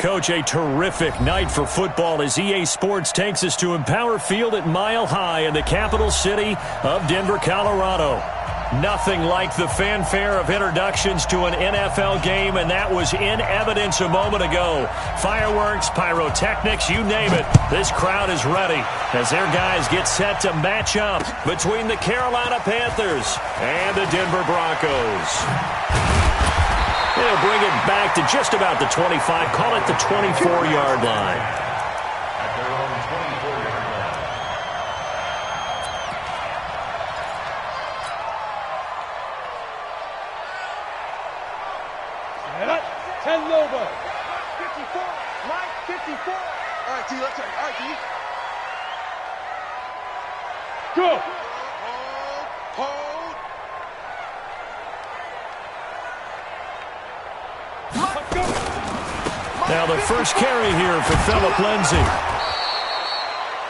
Coach, a terrific night for football as EA Sports takes us to Empower Field at Mile High in the capital city of Denver, Colorado. Nothing like the fanfare of introductions to an NFL game, and that was in evidence a moment ago. Fireworks, pyrotechnics, you name it. This crowd is ready as their guys get set to match up between the Carolina Panthers and the Denver Broncos. They'll bring it back to just about the 25, call it the 24-yard line. At their own 24-yard line. 10 Lobo. 54. Mike, 54. All right, T, let's take it. All right, T. Go. Hold. Now the first carry here for Phillip Lindsay.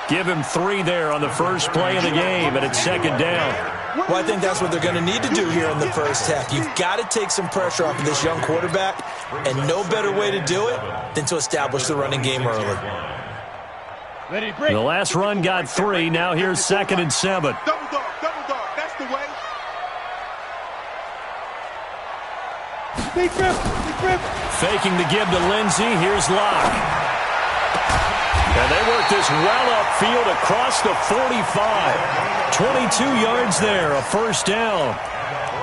Give him 3 there on the first play of the game, and it's second down. Well, I think that's what they're going to need to do here in the first half. You've got to take some pressure off of this young quarterback, and no better way to do it than to establish the running game early. The last run got 3. Now here's 2nd and 7. Double dog. That's the way. Big grip. Faking the give to Lindsay. Here's Locke. And they work this well upfield across the 45. 22 yards there, a first down.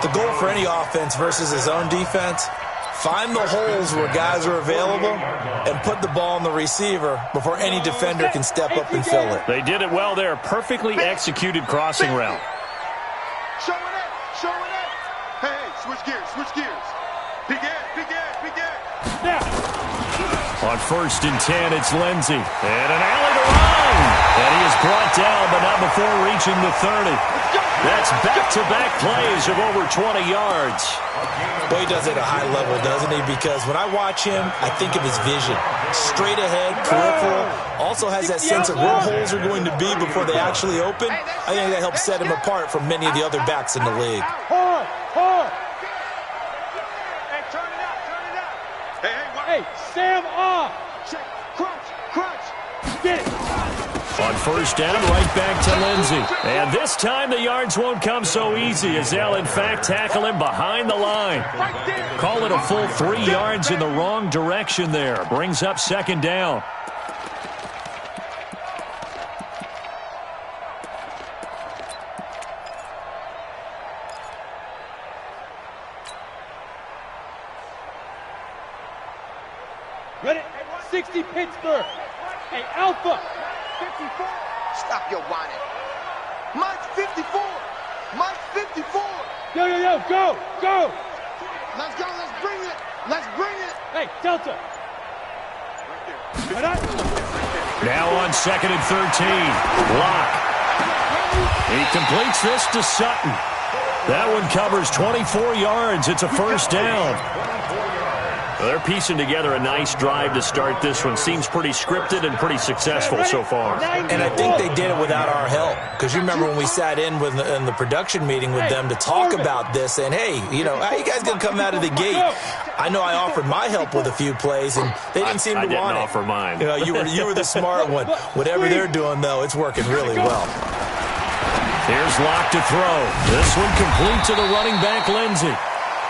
The goal for any offense versus his own defense, find the holes where guys are available and put the ball on the receiver before any defender can step up and fill it. They did it well there. Perfectly executed crossing route. Showing it. Hey, switch gears. Big end. Now. On 1st and 10, it's Lindsay. And an alley to run. And he is brought down, but not before reaching the 30. That's back-to-back plays of over 20 yards. Boy, he does it at a high level, doesn't he? Because when I watch him, I think of his vision. Straight ahead, peripheral. Also has that sense of where holes are going to be before they actually open. I think that helps set him apart from many of the other backs in the league. Hard. Hey, turn it out. Hey, Sam off. Check. Crunch. Get it. On 1st down, right back to Lindsay. And this time the yards won't come so easy as they'll, in fact, tackle him behind the line. Call it a full 3 yards in the wrong direction there. Brings up 2nd down. Ready? 60 Pittsburgh. Hey, Alpha. 54. Stop your whining. Mike, 54. Yo, go. Let's go. Let's bring it. Hey, Delta. Now on 2nd and 13. Locke. He completes this to Sutton. That one covers 24 yards. It's a first down. Well, they're piecing together a nice drive to start this one. Seems pretty scripted and pretty successful so far. And I think they did it without our help. Because you remember when we sat in the production meeting with them to talk about this, and hey, how you guys going to come out of the gate? I know I offered my help with a few plays, and they didn't seem to want it. I didn't offer mine. You were the smart one. Whatever they're doing, though, it's working really well. Here's Locke to throw. This one complete to the running back, Lindsay.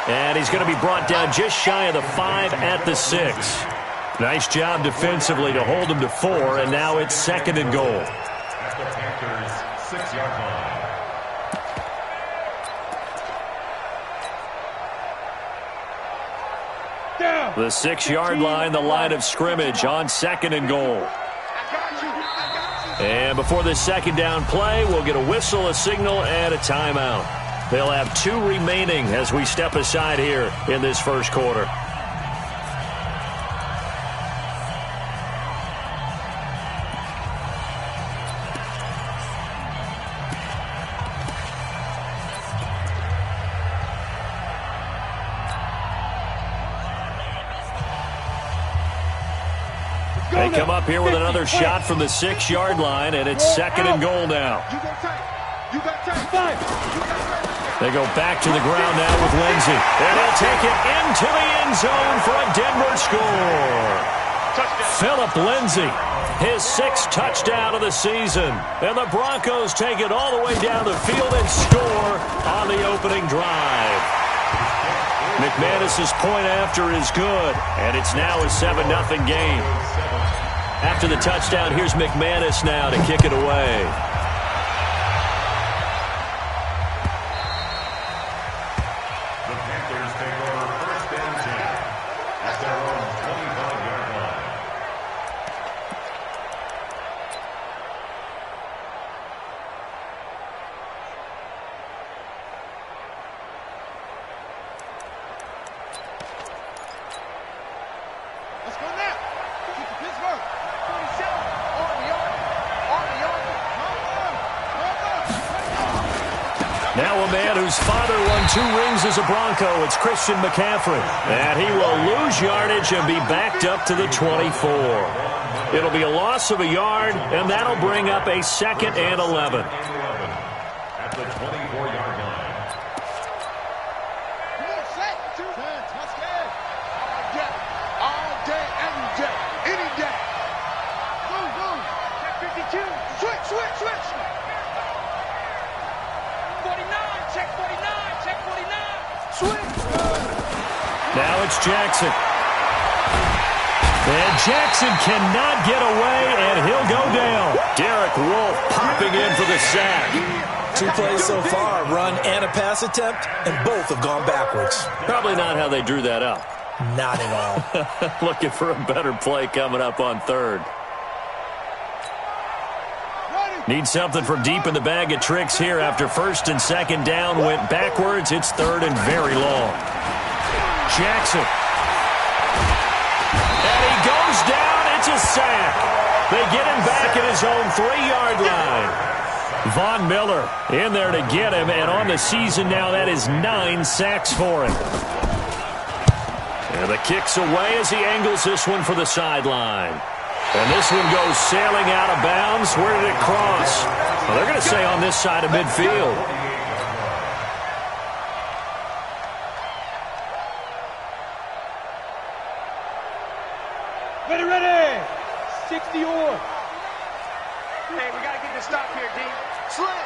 And he's going to be brought down just shy of the 5 at the 6. Nice job defensively to hold him to 4, and now it's 2nd and goal. At the Panthers' 6-yard line. Down. The 6-yard line, the line of scrimmage on 2nd and goal. And before this 2nd down play, we'll get a whistle, a signal, and a timeout. They'll have 2 remaining as we step aside here in this first quarter. They come up here with another shot from the 6-yard line, and it's 2nd and goal now. You got time. They go back to the ground now with Lindsay. And he'll take it into the end zone for a Denver score. Phillip Lindsay, his 6th touchdown of the season. And the Broncos take it all the way down the field and score on the opening drive. McManus's point after is good, and it's now a 7-0 game. After the touchdown, here's McManus now to kick it away. The Panthers take over 1st and 10 at their own 25-yard line. Let's go now. Keep the Pittsburgh. 47. On the yard. On the yard. Now a man whose father won 2 rings as a Bronco. It's Christian McCaffrey. And he will lose yardage and be backed up to the 24. It'll be a loss of a yard, and that'll bring up a 2nd and 11. At the 24-yard line. Come on, set. 2. Touchdown. All day, every day, any day. Move. Check 52. Switch. 49, check 49, check 49. Switch. Now it's Jackson. And Jackson cannot get away, and he'll go down. Derek Wolfe popping in for the sack. 2 plays so far, run and a pass attempt, and both have gone backwards. Probably not how they drew that up. Not at all. Looking for a better play coming up on 3rd. Need something from deep in the bag of tricks here after 1st and 2nd down went backwards. It's 3rd and very long. Jackson. And he goes down. It's a sack. They get him back at his own 3-yard line. Von Miller in there to get him, and on the season now that is 9 sacks for him. And the kick's away as he angles this one for the sideline. And this one goes sailing out of bounds. Where did it cross? Well, they're going to say on this side of midfield. Ready. 60 or. Hey, we got to get this stop here, D. Slant.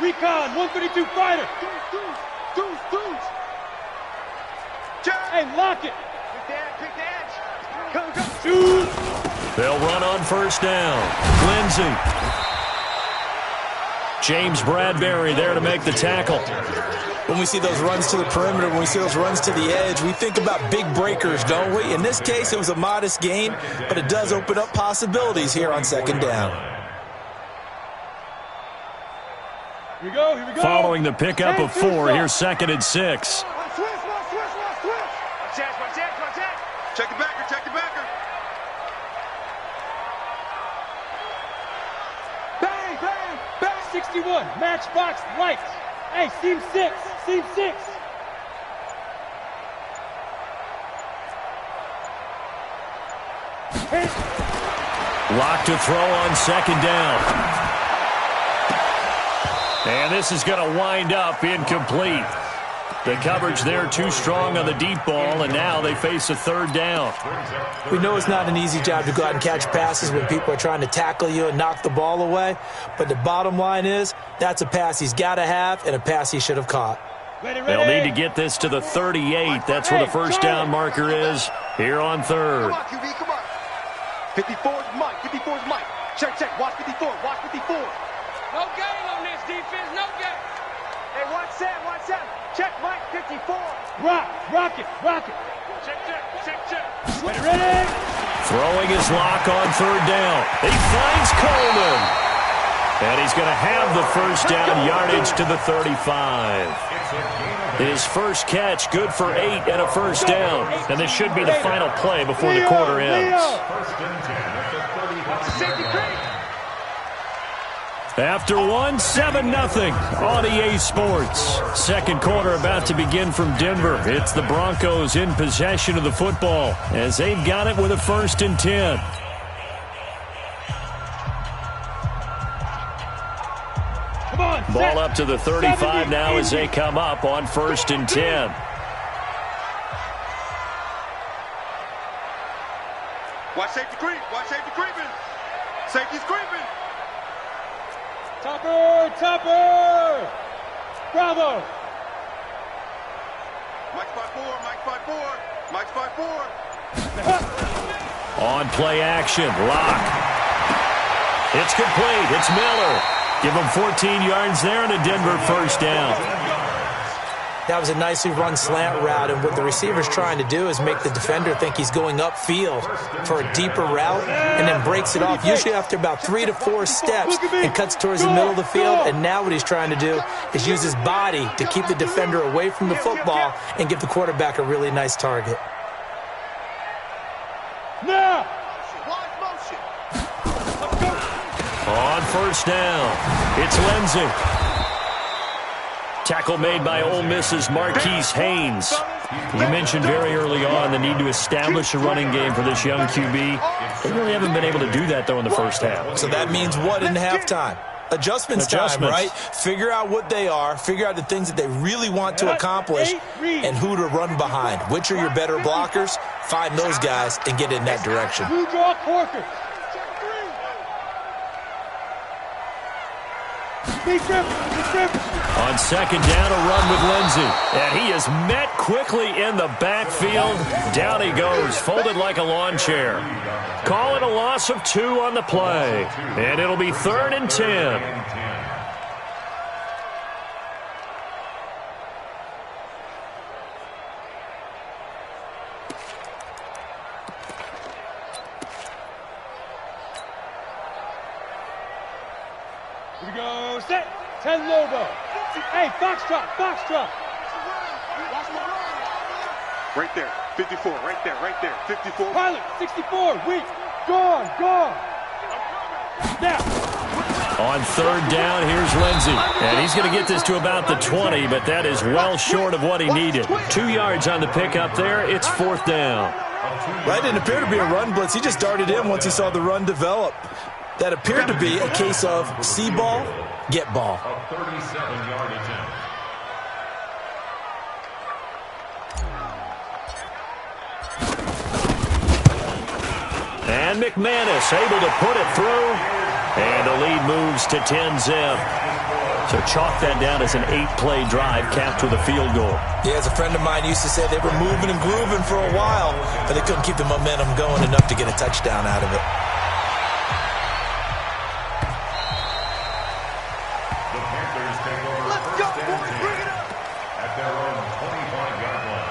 Recon, 132 fighter. Deuce. Hey, lock it. Pick the edge. Go. Shoot. They'll run on 1st down. Lindsay. James Bradbury there to make the tackle. When we see those runs to the perimeter, when we see those runs to the edge, we think about big breakers, don't we? In this case, it was a modest gain, but it does open up possibilities here on 2nd down. Here we go. Following the pickup of 4, here's 2nd and 6. Switch. Check the backer. Bang. 61, matchbox lights. Hey, seam 6. Lock to throw on 2nd down. And this is going to wind up incomplete. The coverage there too strong on the deep ball, and now they face a 3rd down. We know it's not an easy job to go out and catch passes when people are trying to tackle you and knock the ball away, but the bottom line is that's a pass he's got to have and a pass he should have caught. They'll need to get this to the 38. That's where the 1st down marker is here on 3rd. Come on, QB, come on. 54's Mike. Check. Watch 54. No game on this defense, no game. Hey, watch that. Check Mike, 54. Rock it. Check. Ready. Throwing his lock on 3rd down. He finds Coleman. And he's going to have the 1st down yardage to the 35. His first catch, good for 8 and a 1st down. And this should be the final play before the quarter ends. 1st and 10 at the 31. After 7-0 on EA Sports. 2nd quarter about to begin from Denver. It's the Broncos in possession of the football as they've got it with a 1st and 10. Come on, Ball up to the 35 now as they come up on 1st and 10. Watch safety creep. Watch safety creeping. Safety's creeping. Topper! Topper! Bravo! Mike's 5-4. Mike's 5-4. Mike's 5-4. On play action, Locke. It's complete. It's Miller. Give him 14 yards there and a Denver first down. That was a nicely run slant route, and what the receiver's trying to do is make the defender think he's going upfield for a deeper route and then breaks it off, usually after about 3 to 4 steps, and cuts towards the middle of the field. And now what he's trying to do is use his body to keep the defender away from the football and give the quarterback a really nice target. Now! On first down, it's Lindsey. Tackle made by Ole Miss's Marquise Haynes. You mentioned very early on the need to establish a running game for this young QB. They really haven't been able to do that, though, in the first half. So that means what in halftime? Adjustments time, right? Figure out what they are, figure out the things that they really want to accomplish, and who to run behind. Which are your better blockers? Find those guys and get in that direction. Who draw Corker? On second down, a run with Lindsey. And he is met quickly in the backfield. Down he goes, folded like a lawn chair. Call it a loss of 2 on the play. And it'll be 3rd and 10. Here we go. Set. 10 logo. Hey, foxtrot, foxtrot. Right there. 54. Right there. Right there. 54. Pilot, 64. Weak. Gone. Now. On third down, here's Lindsey. And he's going to get this to about the 20, but that is well short of what he needed. 2 yards on the pickup there. It's 4th down. That didn't appear to be a run blitz. He just darted in once he saw the run develop. That appeared to be a case of see ball, get ball. A 37-yard attempt. And McManus able to put it through. And the lead moves to 10-zip. So chalk that down as an 8-play drive capped with a field goal. Yeah, as a friend of mine used to say, they were moving and grooving for a while, but they couldn't keep the momentum going enough to get a touchdown out of it. The Panthers take over first and 10 at their own 25-yard line.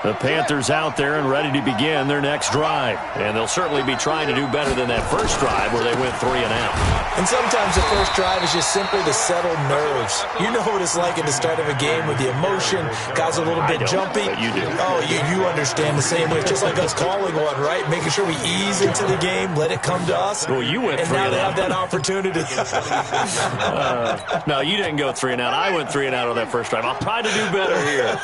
The Panthers out there and ready to begin their next drive. And they'll certainly be trying to do better than that first drive where they went 3 and out. And sometimes the first drive is just simply to settle nerves. You know what it's like at the start of a game with the emotion. Guys are a little bit jumpy. But you do. Oh, you understand the same way. It's just like us calling one, right? Making sure we ease into the game, let it come to us. Well, you went 3 and now and they out. have that opportunity. No, you didn't go 3 and out. I went 3 and out on that first drive. I'll try to do better here.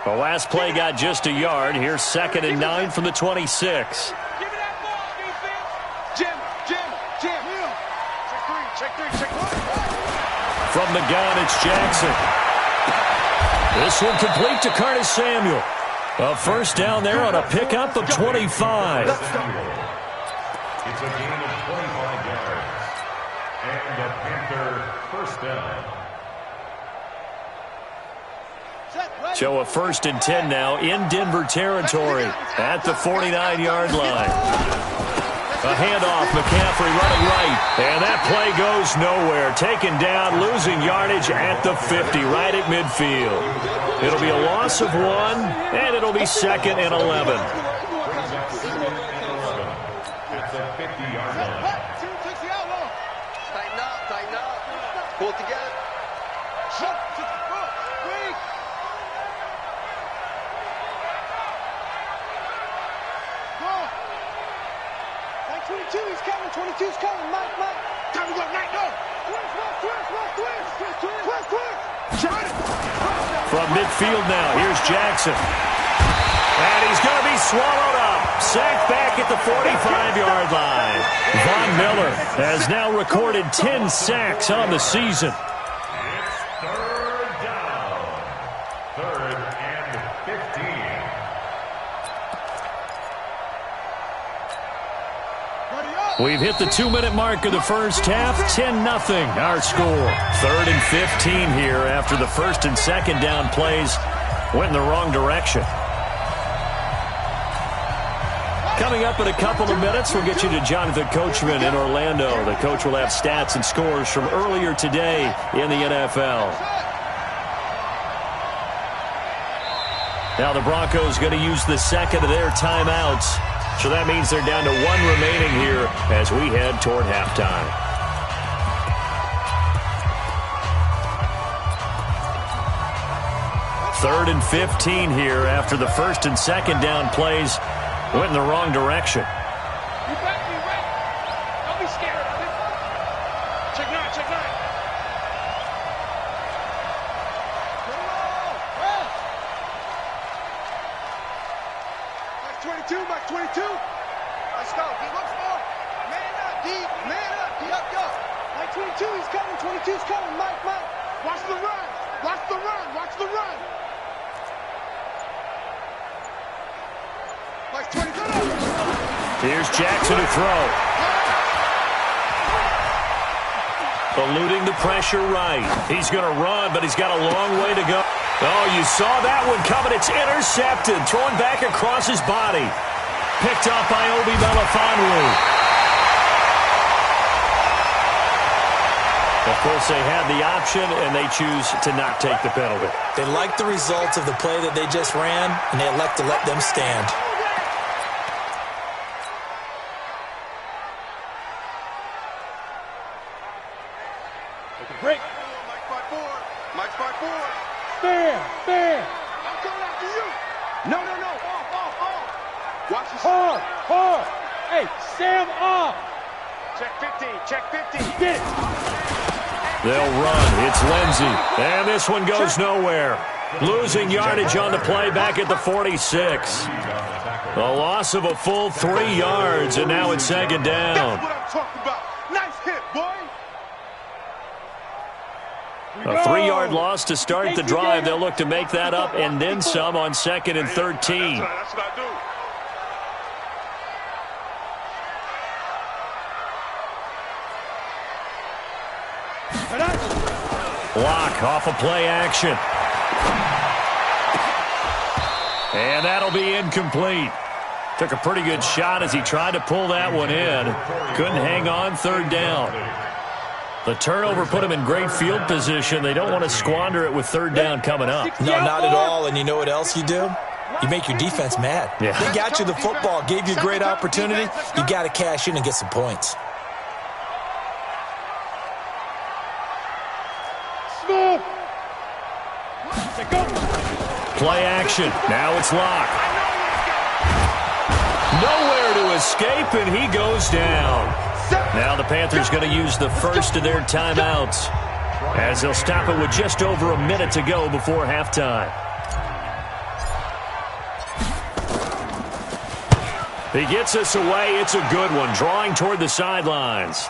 The last play got just a yard. Here's 2nd and 9 from the 26. Give me that ball, defense. Jim. Check three. From the gun, it's Jackson. This one complete to Curtis Samuel. A first down there on a pickup of 25. It's a gain of 25 yards. And a Panther first down. So a 1st and 10 now in Denver territory at the 49-yard line. A handoff, McCaffrey running right, and that play goes nowhere. Taken down, losing yardage at the 50, right at midfield. It'll be a loss of 1, and it'll be 2nd and 11. It's a 50-yard line. Tighten up. Pull it together. He's coming. 22's coming. Mike. Time to go, Mike, go. Twist. From midfield now, here's Jackson. And he's going to be swallowed up. Sacked back at the 45-yard line. Von Miller has now recorded 10 sacks on the season. It's 3rd down. 3rd and 15. We've hit the 2-minute mark of the first half. 10-0 our score. 3rd and 15 here after the first and second down plays went in the wrong direction. Coming up in a couple of minutes, we'll get you to Jonathan Coachman in Orlando. The coach will have stats and scores from earlier today in the NFL. Now the Broncos going to use the second of their timeouts. So that means they're down to 1 remaining here as we head toward halftime. Third and 15 here after the first and second down plays went in the wrong direction. You back, you ready? Don't be scared of it. Check 9, check 9. Back 22, back 22. Let's go. He looks for. Man up, D. Man up. D up, go. Back 22, he's coming. 22's coming. Mike. Watch the run. Watch the run. Watch the run. Back 20. Here's Jackson to throw. Eluding the pressure right. He's going to run, but he's got a long way to go. Oh, you saw that one coming. It's intercepted. Thrown back across his body. Picked up by Obi Melifonwu. Of course, they had the option, and they choose to not take the penalty. They like the results of the play that they just ran, and they elect to let them stand. Break. Mike's by 4. Fair. I'm coming after you. No. Off. Watch the Hard. Hey, Sam off. Check 15. Get it. They'll run. It's Lindsey. And this one goes nowhere. Losing yardage on the play back at the 46. A loss of a full 3 yards, and now it's second down. That's what I'm talking about. Nice hit, boy. A 3-yard loss to start the drive. They'll look to make that up and then some on 2nd and 13. That's what I do. Block off of play action. And that'll be incomplete. Took a pretty good shot as he tried to pull that one in. Couldn't hang on 3rd down. The turnover put him in great field position. They don't want to squander it with 3rd down coming up. No, not at all. And you know what else you do? You make your defense mad. Yeah. They got you the football, gave you a great opportunity. You got to cash in and get some points. Smooth. Play action. Now it's Locke. Nowhere to escape, and he goes down. Now the Panthers going to use the first of their timeouts as they'll stop it with just over a minute to go before halftime. He gets us away. It's a good one, drawing toward the sidelines.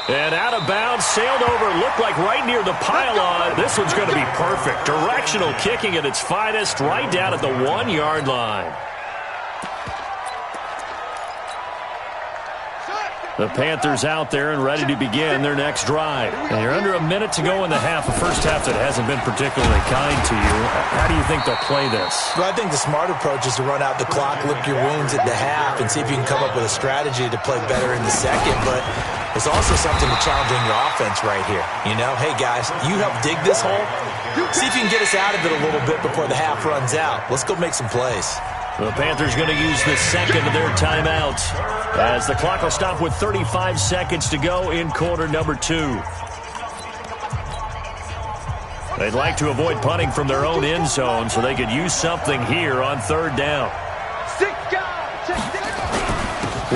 And out of bounds, sailed over, looked like right near the pylon. This one's going to be perfect. Directional kicking at its finest, right down at the 1-yard line. The Panthers out there and ready to begin their next drive. And you're under a minute to go in the half, a first half that hasn't been particularly kind to you. How do you think they'll play this? Well, I think the smart approach is to run out the clock, lick your wounds at the half, and see if you can come up with a strategy to play better in the second. But it's also something to challenge your offense right here. You know, hey, guys, you help dig this hole. See if you can get us out of it a little bit before the half runs out. Let's go make some plays. The Panthers going to use the second of their timeouts as the clock will stop with 35 seconds to go in quarter number 2. They'd like to avoid punting from their own end zone so they could use something here on 3rd down.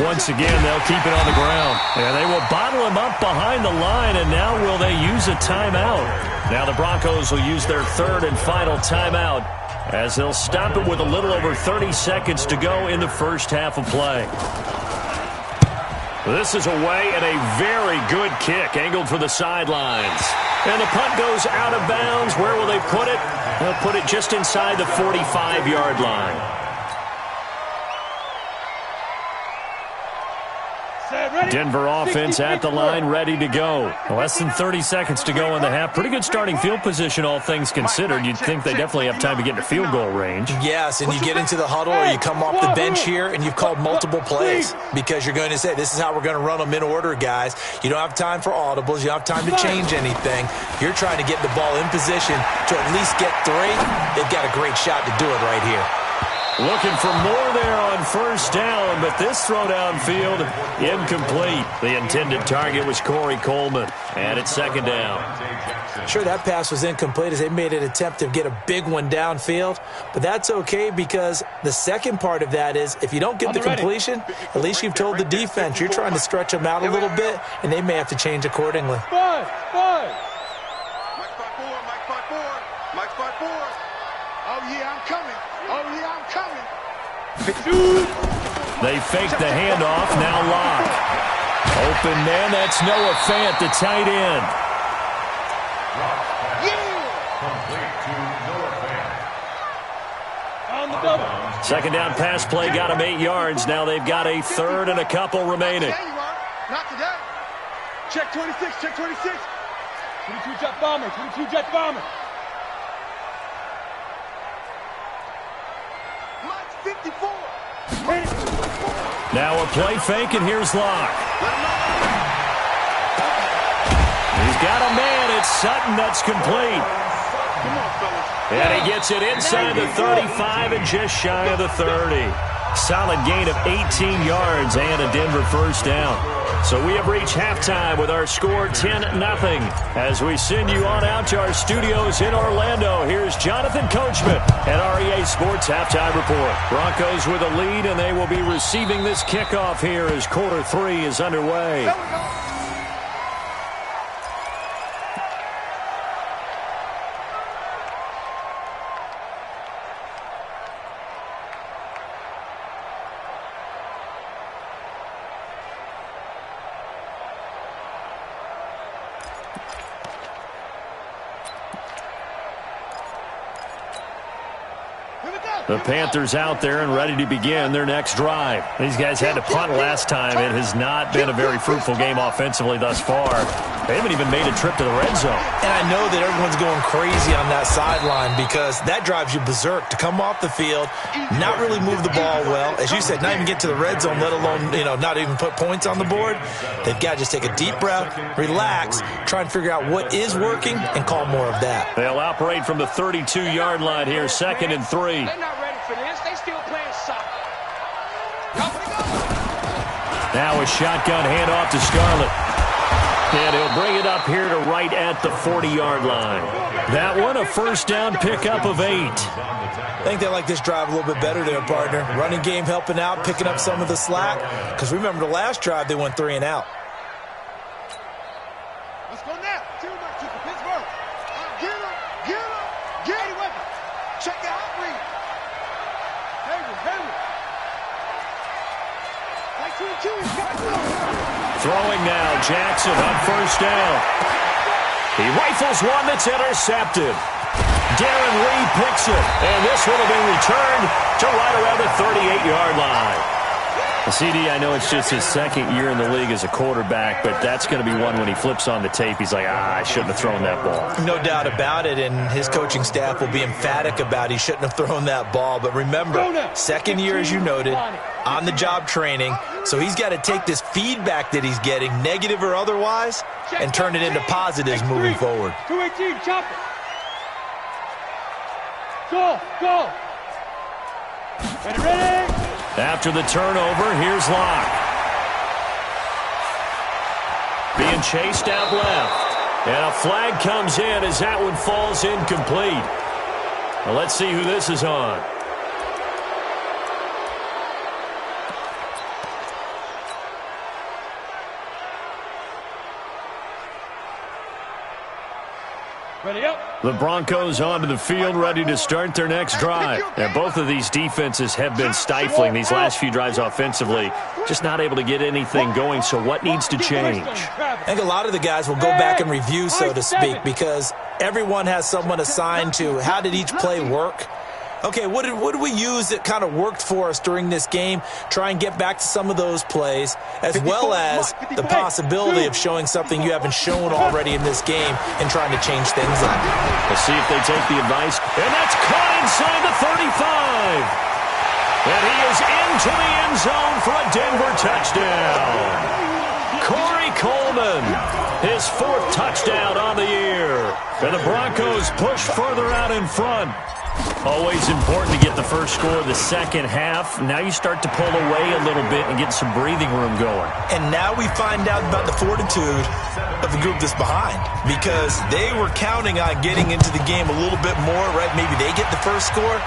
Once again, they'll keep it on the ground. And they will bottle him up behind the line, and now will they use a timeout? Now the Broncos will use their 3rd and final timeout as they'll stop it with a little over 30 seconds to go in the first half of play. This is away and a very good kick angled for the sidelines. And the punt goes out of bounds. Where will they put it? They'll put it just inside the 45-yard line. Denver offense at the line, ready to go. Less than 30 seconds to go in the half. Pretty good starting field position, all things considered. You'd think they definitely have time to get into field goal range. Yes, and you get into the huddle or you come off the bench here and you've called multiple plays because you're going to say, this is how we're going to run them in order, guys. You don't have time for audibles. You don't have time to change anything. You're trying to get the ball in position to at least get 3. They've got a great shot to do it right here. Looking for more there on first down, but this throw downfield incomplete. The intended target was Corey Coleman, and it's second down. Sure, that pass was incomplete as they made an attempt to get a big one downfield, but that's okay because the second part of that is if you don't get the completion, at least you've told the defense you're trying to stretch them out a little bit, and they may have to change accordingly. Mike 5-4, Mike 5-4, Mike 5-4. Oh, yeah, I'm coming. Oh, yeah, I'm coming. They fake the handoff, now Locke. Open man, that's Noah Fant, the tight end. Complete to Noah Fant. On the double. Second down pass play got him 8 yards. Now they've got a third and a couple remaining. There you are. Not today. Check 26, check 26. 22 jet bomber, 22 jet bomber. Mike 54. Now a play fake, and here's Locke. He's got a man. It's Sutton that's complete. Come on, fellas. And he gets it inside the 35 and just shy of the 30. Solid gain of 18 yards and a Denver first down. So we have reached halftime with our score 10-0. As we send you on out to our studios in Orlando, here's Jonathan Coachman at REA Sports Halftime Report. Broncos with a lead, and they will be receiving this kickoff here as quarter 3 is underway. There we go. The Panthers out there and ready to begin their next drive. These guys had to punt last time. It has not been a very fruitful game offensively thus far. They haven't even made a trip to the red zone. And I know that everyone's going crazy on that sideline because that drives you berserk to come off the field, not really move the ball well. As you said, not even get to the red zone, let alone, not even put points on the board. They've got to just take a deep breath, relax, try and figure out what is working and call more of that. They'll operate from the 32-yard line here, 2nd and 3. They're not ready for this. They still playing soccer. Now a shotgun handoff to Scarlett. And he'll bring it up here to right at the 40-yard line. That one, a first down pickup of 8. I think they like this drive a little bit better there, partner. Running game helping out, picking up some of the slack. Because remember, the last drive, they went 3 and out. Let's go now. Pittsburgh. Get him. Get him. Check the hot read. Throwing now, Jackson on first down. He rifles one that's intercepted. Darren Lee picks it, and this one will be returned to right around the 38-yard line. CD, I know it's just his second year in the league as a quarterback, but that's going to be one when he flips on the tape, he's like, I shouldn't have thrown that ball. No doubt about it, and his coaching staff will be emphatic about he shouldn't have thrown that ball. But remember, second year, as you noted, on-the-job training, so he's got to take this feedback that he's getting, negative or otherwise, and turn it into positives moving forward. 218, chop it. Go. Ready. After the turnover, here's Locke. Being chased out left. And a flag comes in as that one falls incomplete. Well, let's see who this is on. Ready up. The Broncos onto the field, ready to start their next drive. And both of these defenses have been stifling these last few drives offensively. Just not able to get anything going, so what needs to change? I think a lot of the guys will go back and review, so to speak, because everyone has someone assigned to how did each play work. Okay, what did we use that kind of worked for us during this game? Try and get back to some of those plays, as well as the possibility of showing something you haven't shown already in this game and trying to change things up. We'll see if they take the advice. And that's caught inside the 35. And he is into the end zone for a Denver touchdown. Corey Coleman, his 4th touchdown on the year. And the Broncos push further out in front. Always important to get the first score of the second half. Now you start to pull away a little bit and get some breathing room going. And now we find out about the fortitude of the group that's behind, because they were counting on getting into the game a little bit more, right? Maybe they get the first score.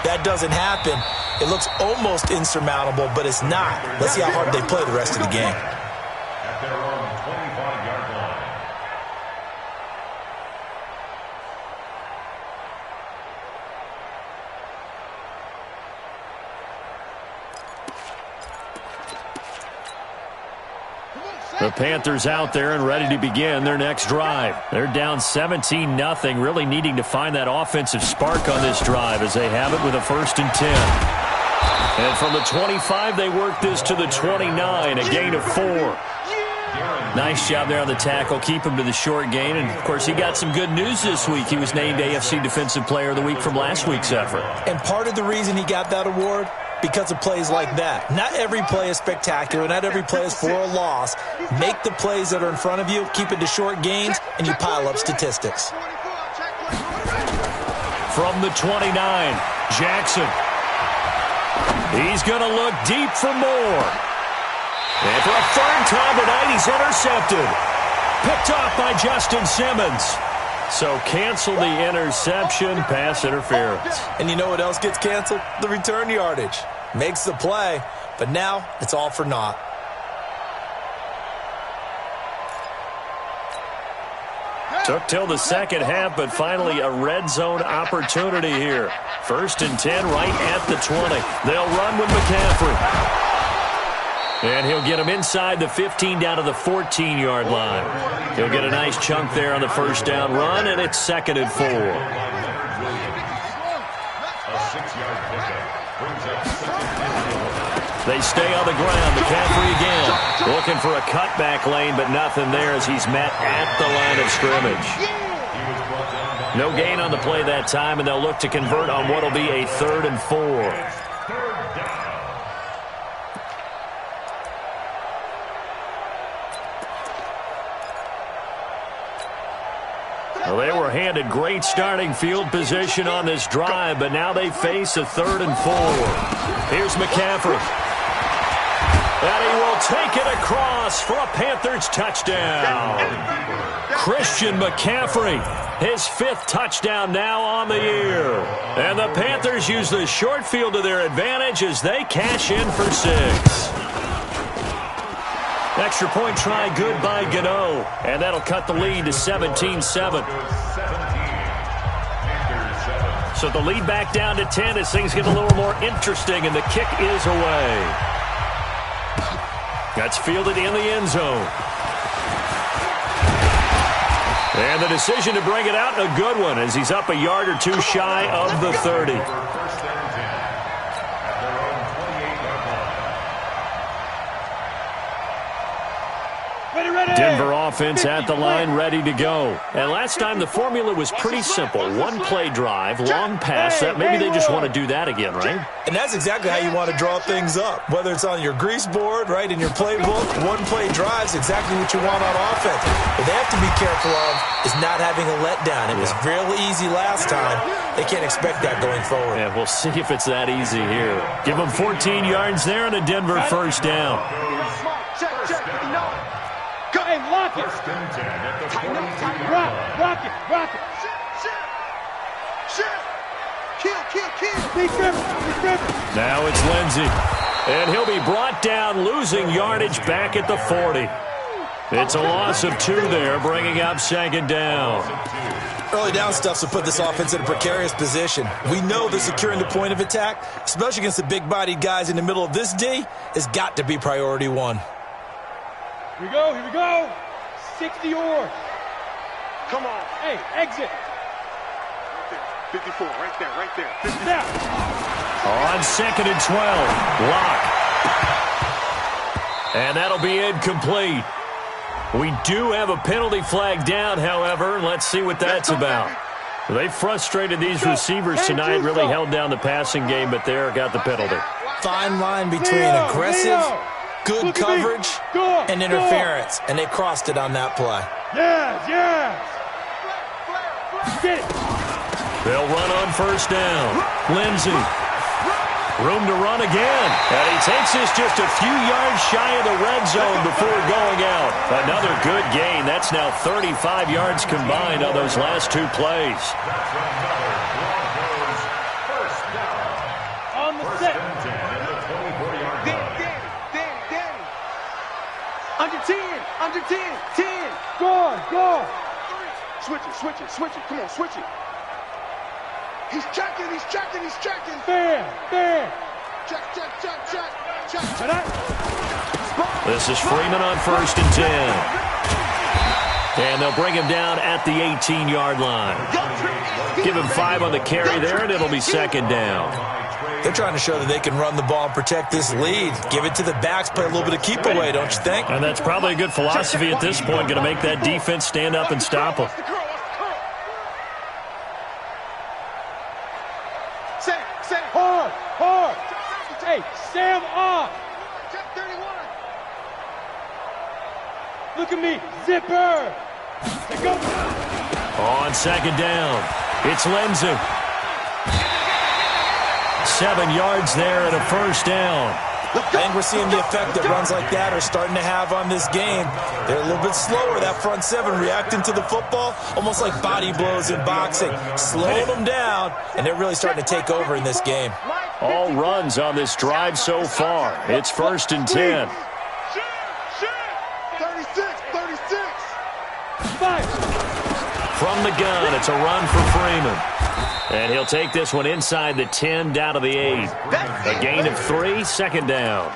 That doesn't happen. It looks almost insurmountable, but it's not. Let's see how hard they play the rest of the game. At their own 25-yard line. The Panthers out there and ready to begin their next drive. They're down 17-0, really needing to find that offensive spark on this drive as they have it with a 1st and 10. And from the 25, they work this to the 29, a gain of 4. Nice job there on the tackle, keep him to the short gain. And, of course, he got some good news this week. He was named AFC Defensive Player of the Week from last week's effort. And part of the reason he got that award, because of plays like that. Not every play is spectacular. Not every play is for a loss. Make the plays that are in front of you, keep it to short gains, and you pile up statistics. From the 29, Jackson. He's going to look deep for more. And for a 3rd time tonight, he's intercepted. Picked off by Justin Simmons. So cancel the interception, pass interference. And you know what else gets canceled? The return yardage. Makes the play, but now it's all for naught. Took till the second half, but finally a red zone opportunity here. 1st and 10 right at the 20. They'll run with McCaffrey. And he'll get him inside the 15 down to the 14-yard line. He'll get a nice chunk there on the 1st down run, and it's 2nd and 4. A 6-yard pickup brings up 2nd. They stay on the ground. McCaffrey again. Looking for a cutback lane, but nothing there as he's met at the line of scrimmage. No gain on the play that time, and they'll look to convert on what will be a 3rd and 4. Well, they were handed great starting field position on this drive, but now they face a 3rd and 4. Here's McCaffrey. And he will take it across for a Panthers touchdown. Christian McCaffrey, his 5th touchdown now on the year. And the Panthers use the short field to their advantage as they cash in for 6. Extra point try good by Gano, and that'll cut the lead to 17-7. So the lead back down to 10 as things get a little more interesting, and the kick is away. That's fielded in the end zone. And the decision to bring it out, a good one, as he's up a yard or 2 shy of the 30. Denver offense at the line, ready to go. And last time the formula was pretty simple. 1-play drive, long pass. Maybe they just want to do that again, right? And that's exactly how you want to draw things up. Whether it's on your grease board, right, in your playbook, 1-play drive is exactly what you want on offense. What they have to be careful of is not having a letdown. It was real easy last time. They can't expect that going forward. Yeah, we'll see if it's that easy here. Give them 14 yards there and a Denver 1st down. Hey, lock it. Rock it. Kill. Now it's Lindsey. And he'll be brought down, losing yardage back at the 40. It's a loss of 2 there, bringing up 2nd down. Early down stuff to put this offense in a precarious position. We know that securing the point of attack, especially against the big-bodied guys in the middle of this D, has got to be priority 1. Here we go. 60 yours. Come on. Hey, exit. 54, right there, right there. 50. On 2nd and 12, Locke. And that'll be incomplete. We do have a penalty flag down, however. Let's see what that's about. They frustrated these receivers tonight, really held down the passing game, but there got the penalty. Fine line between aggressive, good coverage, and interference, and they crossed it on that play. Yes. Get it. They'll run on 1st down. Lindsey. Room to run again. And he takes this just a few yards shy of the red zone before going out. Another good gain. That's now 35 yards combined on those last 2 plays. On the set. Danny. Under 10. 10. Go. Switch it. Come on, switch it. He's checking. Fair. Check. This is Freeman on 1st and 10. And they'll bring him down at the 18-yard line. Give him 5 on the carry there, and it'll be 2nd down. They're trying to show that they can run the ball and protect this lead. Give it to the backs, play a little bit of keep away, don't you think? And that's probably a good philosophy at this point, going to make that defense stand up and stop them. Hard. Hey, Sam off. Check 31. Look at me. Zipper. Go. On 2nd down, it's Lindsey. 7 yards there and a 1st down. I think we're seeing the effect that runs like that are starting to have on this game. They're a little bit slower, that front 7, reacting to the football, almost like body blows in boxing, slowing them down, and they're really starting to take over in this game. All runs on this drive so far. It's 1st and 10. 36. From the gun, it's a run for Freeman. And he'll take this one inside the 10 down to the 8. A gain of 3, 2nd down.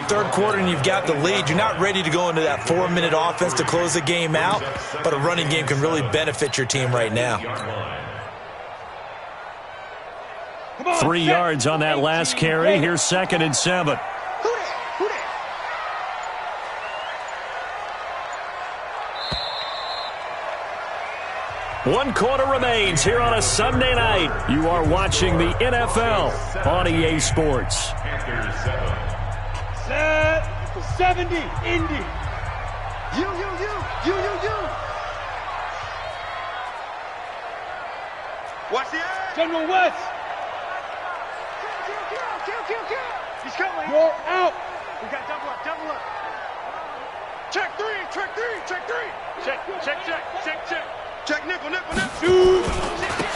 3rd quarter and you've got the lead. You're not ready to go into that 4-minute offense to close the game out, but a running game can really benefit your team right now. 3 yards on that last carry. Here's 2nd and 7. Who that? 1 quarter remains here on a Sunday night. You are watching the NFL on EA Sports. Set. 70. Indy. You. Watch the edge. General West. Kill. He's coming. You're out. We got double up. Check 3. Check nickel. Shoot.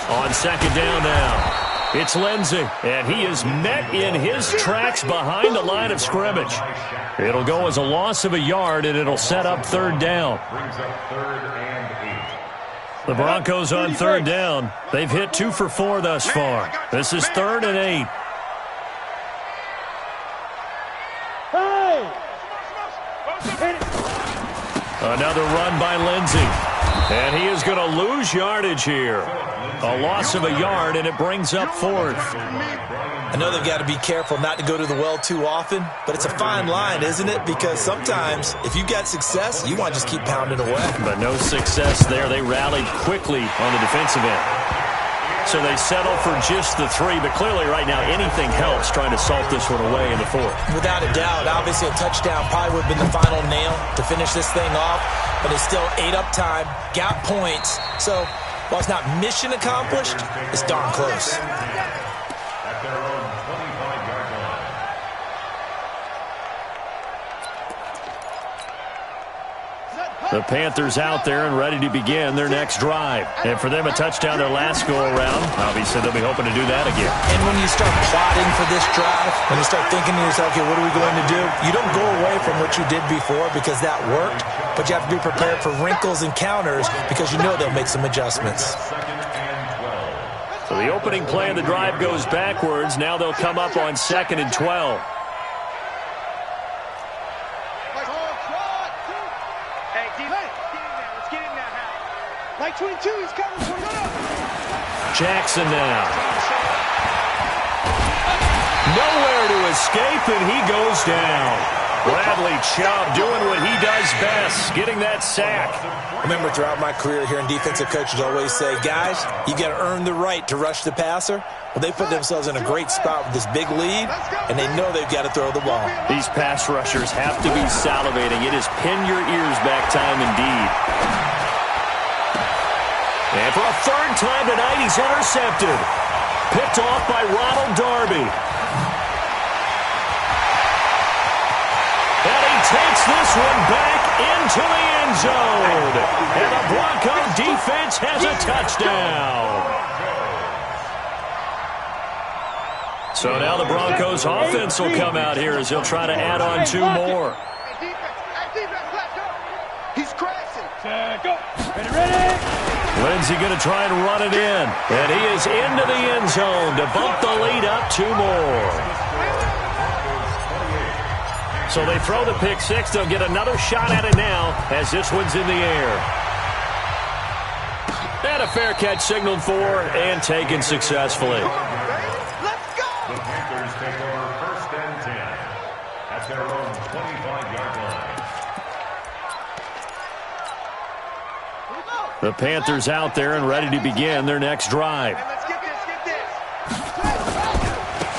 On 2nd down now, it's Lindsey, and he is met in his tracks behind the line of scrimmage. It'll go as a loss of a yard, and it'll set up 3rd down. Brings up 3rd and 8. The Broncos on 3rd down. They've hit 2 for 4 thus far. This is 3rd and 8. Hey. Hit it. Another run by Lindsey. And he is going to lose yardage here. A loss of a yard, and it brings up 4th. I know they've got to be careful not to go to the well too often, but it's a fine line, isn't it? Because sometimes, if you got success, you want to just keep pounding away. But no success there. They rallied quickly on the defensive end. So they settle for just the 3, but clearly right now anything helps trying to salt this one away in the 4th. Without a doubt, obviously a touchdown probably would have been the final nail to finish this thing off, but it's still 8 up time, got points. So while it's not mission accomplished, it's darn close. At their own 25-yard line. The Panthers out there and ready to begin their next drive. And for them, a touchdown their last go-around. Obviously, they'll be hoping to do that again. And when you start plotting for this drive, when you start thinking to yourself, okay, what are we going to do? You don't go away from what you did before because that worked, but you have to be prepared for wrinkles and counters because you know they'll make some adjustments. So the opening play of the drive goes backwards. Now they'll come up on 2nd and 12. Like 22, he's coming. 22. Jackson now. Nowhere to escape, and he goes down. Bradley Chubb doing what he does best, getting that sack. I remember throughout my career hearing defensive coaches always say, guys, you got to earn the right to rush the passer. Well, they put themselves in a great spot with this big lead, and they know they've got to throw the ball. These pass rushers have to be salivating. It is pin your ears back time indeed. And for a third time tonight, he's intercepted. Picked off by Ronald Darby. And he takes this one back into the end zone. And the Bronco defense has a touchdown. So now the Broncos offense will come out here as he'll try to add on 2 more. He's crashing. Go. Ready. Lindsey going to try and run it in. And he is into the end zone to bump the lead up 2 more. So they throw the pick six. They'll get another shot at it now as this one's in the air. And a fair catch signaled for and taken successfully. Let's go. The Panthers take over 1st and 10 at their own 25-yard line. The Panthers out there and ready to begin their next drive. Let's get this.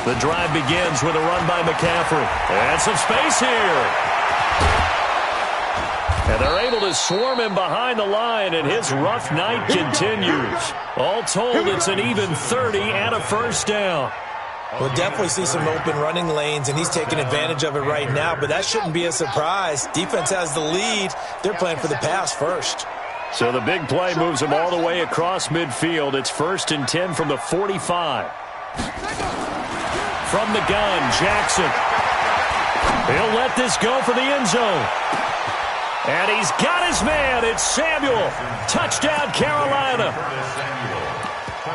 The drive begins with a run by McCaffrey. And some space here. And they're able to swarm him behind the line, and his rough night continues. All told, it's an even 30 and a first down. We'll definitely see some open running lanes, and he's taking advantage of it right now, but that shouldn't be a surprise. Defense has the lead. They're playing for the pass first. So the big play moves him all the way across midfield. It's 1st and 10 from the 45. From the gun, Jackson. He'll let this go for the end zone. And he's got his man. It's Samuel. Touchdown, Carolina.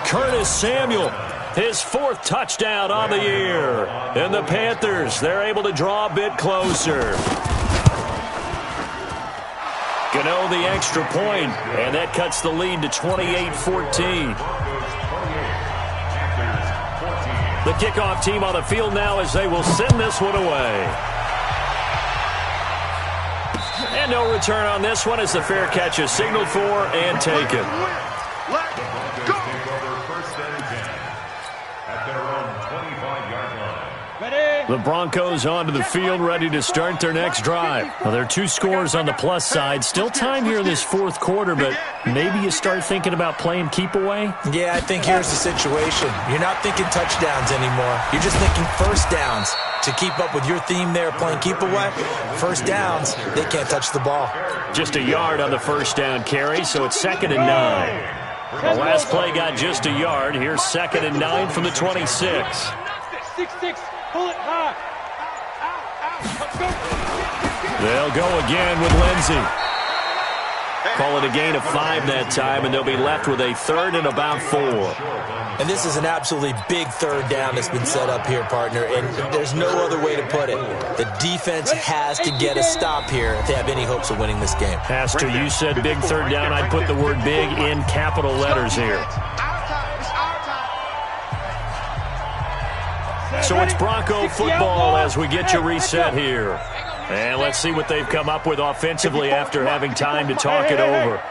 Curtis Samuel, his 4th touchdown on the year. And the Panthers, they're able to draw a bit closer. Gano the extra point, and that cuts the lead to 28-14. The kickoff team on the field now as they will send this one away. And no return on this one as the fair catch is signaled for and taken. Let's go. Take over 1st and 10 at their own 25-yard line. Ready. The Broncos onto the field ready to start their next drive. Now, there are 2 scores on the plus side. Still time here in this 4th quarter, but maybe you start thinking about playing keep away? Yeah, I think here's the situation. You're not thinking touchdowns anymore. You're just thinking first downs. To keep up with your theme there, playing keep away, first downs, they can't touch the ball. Just a yard on the first down carry, so it's 2nd and 9. The last play got just a yard. Here's 2nd and 9 from the 26. 6-6. Pull it high. They'll go again with Lindsey. Call it a gain of 5 that time, and they'll be left with a 3rd and about 4. And this is an absolutely big 3rd down that's been set up here, partner, and there's no other way to put it. The defense has to get a stop here if they have any hopes of winning this game. Pastor, you said big 3rd down. I'd put the word big in capital letters here. So it's Bronco football as we get you reset here. And let's see what they've come up with offensively after having time to talk it over. Hey,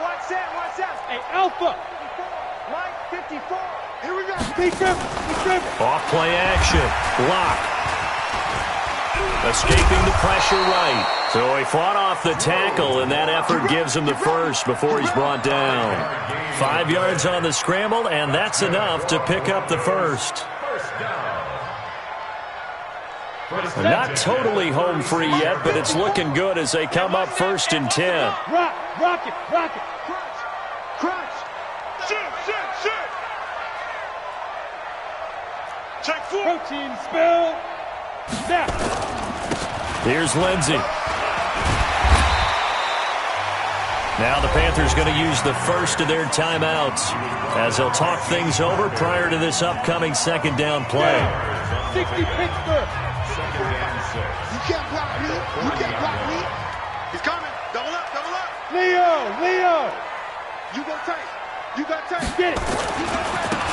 watch that. Hey, Alpha. Mike, 54. Here we go. Be driven. Off play action. Block. Escaping the pressure right. So he fought off the tackle, and that effort gives him the first before he's brought down. 5 yards on the scramble, and that's enough to pick up the first. Not totally home free yet, but it's looking good as they come up 1st and 10. Rock it. Crunch. Shit. Check 4. Protein spill. Snap. Here's Lindsey. Now the Panthers going to use the first of their timeouts as they'll talk things over prior to this upcoming 2nd down play. 60 Pittsburgh. 2nd and 6. You can't block me. He's coming. Double up, double up. Leo. You go tight. You got tight. Get it.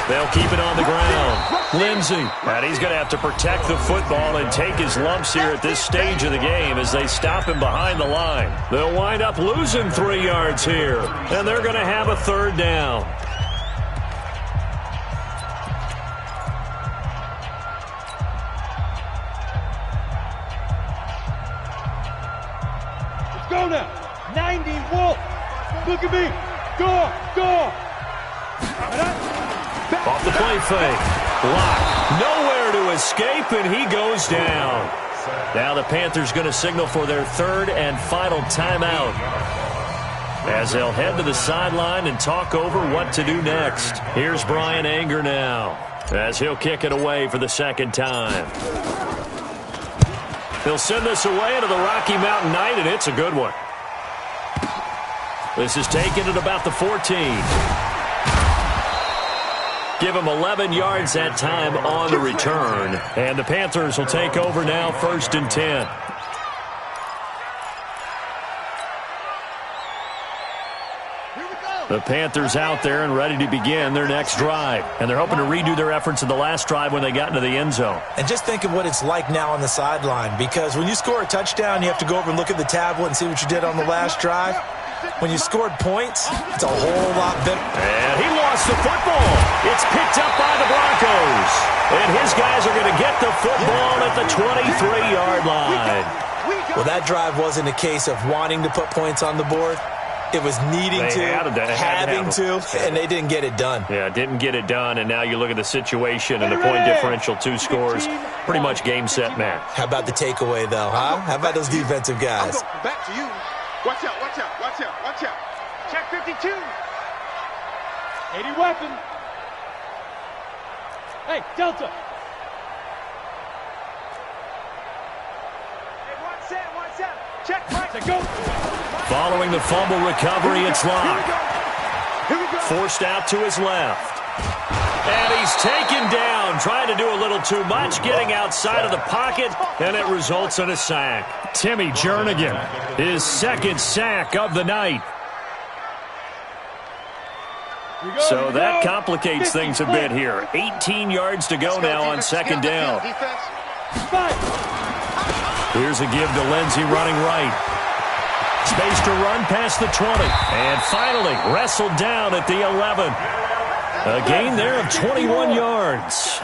They'll keep it on the ground. Lindsey, and he's going to have to protect the football and take his lumps here at this stage of the game as they stop him behind the line. They'll wind up losing 3 yards here, and they're going to have a third down. Let's go now. 90 Wolf. Look at me. Go. Off the play fake. Block. Nowhere to escape, and he goes down. Now the Panthers going to signal for their third and final timeout as they'll head to the sideline and talk over what to do next. Here's Bryan Anger now as he'll kick it away for the second time. He'll send this away into the Rocky Mountain Night, and it's a good one. This is taken at about the 14. Give him 11 yards that time on the return. And the Panthers will take over now, 1st and 10. The Panthers out there and ready to begin their next drive. And they're hoping to redo their efforts in the last drive when they got into the end zone. And just think of what it's like now on the sideline, because when you score a touchdown, you have to go over and look at the tablet and see what you did on the last drive. When you scored points, it's a whole lot better. And he lost the football. It's picked up by the Broncos. And his guys are going to get the football at the 23-yard line. Well, that drive wasn't a case of wanting to put points on the board. It was needing having to, and they didn't get it done. Yeah, didn't get it done, and now you look at the situation and the point differential, 2 scores, pretty much game, set, match. How about the takeaway, though, huh? How about those defensive guys? Back to you. Watch out, watch out, watch out, watch out. Check 52. 80 weapon. Hey, Delta. Hey, one set. Check, Mike. Go. Following the fumble recovery, it's Locke. Here we go. Forced out to his left. And he's taken down, trying to do a little too much, getting outside of the pocket, and it results in a sack. Timmy Jernigan, his second sack of the night. So that complicates things a bit here. 18 yards to go now on second down. Here's a give to Lindsey running right. Space to run past the 20. And finally wrestled down at the 11. A gain there of 21 yards.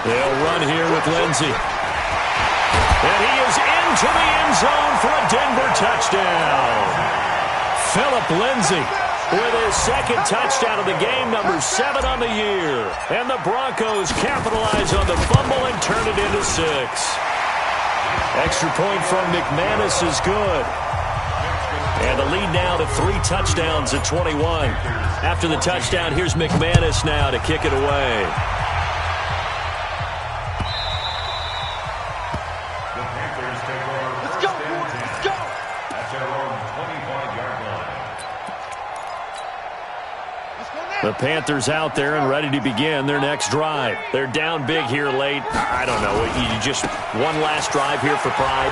They'll run here with Lindsey. And he is into the end zone for a Denver touchdown. Philip Lindsey with his second touchdown of the game, number 7 on the year. And the Broncos capitalize on the fumble and turn it into 6. Extra point from McManus is good. And the lead now to 3 touchdowns at 21. After the touchdown, here's McManus now to kick it away. The Panthers take over. Let's go, boys. Let's go. That's their own 25-yard line. The Panthers out there and ready to begin their next drive. They're down big here late. I don't know. You just one last drive here for pride.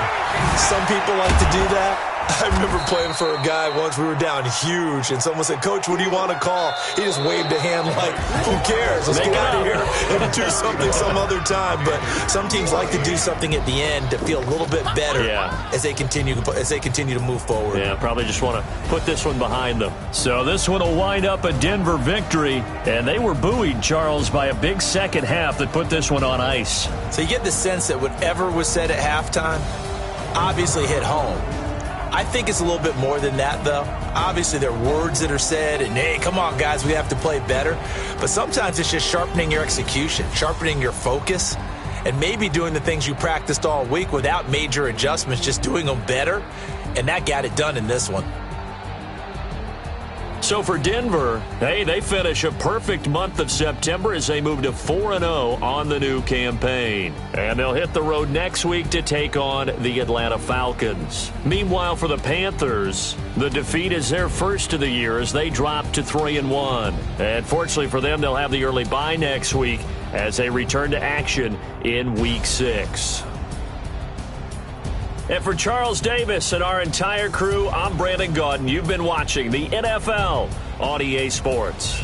Some people like to do that. I remember playing for a guy once. We were down huge, and someone said, "Coach, what do you want to call?" He just waved a hand like, "Who cares? Let's get out of here and do something some other time." But some teams like to do something at the end to feel a little bit better as they continue to move forward. Yeah, probably just want to put this one behind them. So this one will wind up a Denver victory, and they were buoyed, Charles, by a big second half that put this one on ice. So you get the sense that whatever was said at halftime obviously hit home. I think it's a little bit more than that, though. Obviously, there are words that are said, and, hey, come on, guys, we have to play better. But sometimes it's just sharpening your execution, sharpening your focus, and maybe doing the things you practiced all week without major adjustments, just doing them better. And that got it done in this one. So for Denver, hey, they finish a perfect month of September as they move to 4-0 on the new campaign. And they'll hit the road next week to take on the Atlanta Falcons. Meanwhile, for the Panthers, the defeat is their first of the year as they drop to 3-1. And fortunately for them, they'll have the early bye next week as they return to action in Week 6. And for Charles Davis and our entire crew, I'm Brandon Gaudin. You've been watching the NFL on EA Sports.